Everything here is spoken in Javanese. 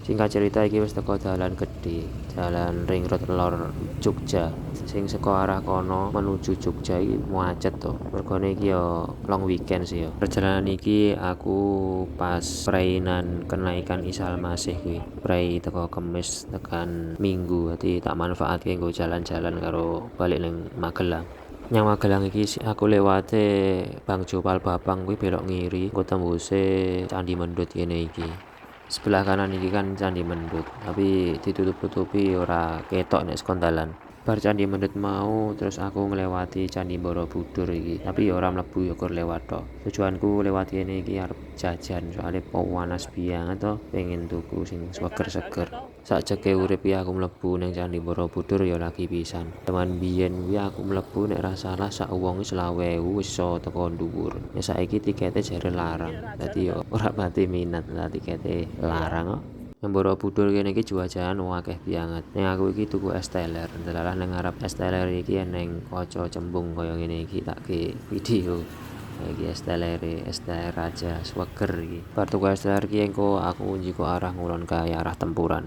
Singkat cerita iki wis teko dalan gedhe, Jalan Ring Road Lor Jogja. Sing saka arah kono menuju Jogja iki macet to. Mergone iki ya long weekend sih ya. Perjalanan iki aku pas perainan kenaikan Isal Masih kuwi. Prei teko Kemis tekan Minggu, dadi tak manfaatke nggo jalan-jalan karo balik ning Magelang. Yang Magelang iki aku lewate Bangjo Palbabang kuwi belok ngiri, engko tembuse Candi Mendut kene iki. Sebelah kanan iki kan Candi Mendut, tapi ditutup-tutupi ora ketok nek sekon dalan. Bar Candi Mendut mau terus aku nglewati Candi Borobudur iki, tapi ya ora mlebu ya kur lewat tok. Tujuanku lewat kene iki arep jajan, soalnya panas banget to, pengen tuku sing seger-seger. Sakjeke urip iki aku mlebu ning Candi Borobudur ya lagi pisan. Teman biyen kuwi aku mlebu nek ra salah sak wong wis 20.000 wis iso teko dhuwur. Ya saiki tikete jare larang. Dadi ya ora pati minat lah tikete larang kok. Yang Borobudur kene iki cuacaan akeh banget. Ning aku iki tuku es teler. Delalah ning ngarep es teler iki eneng kaca cembung kaya ngene iki tak ke video. Iki es teler raja sweger iki. Bar tuku es teler iki engko aku njiko arah ngulon kae arah Tempuran.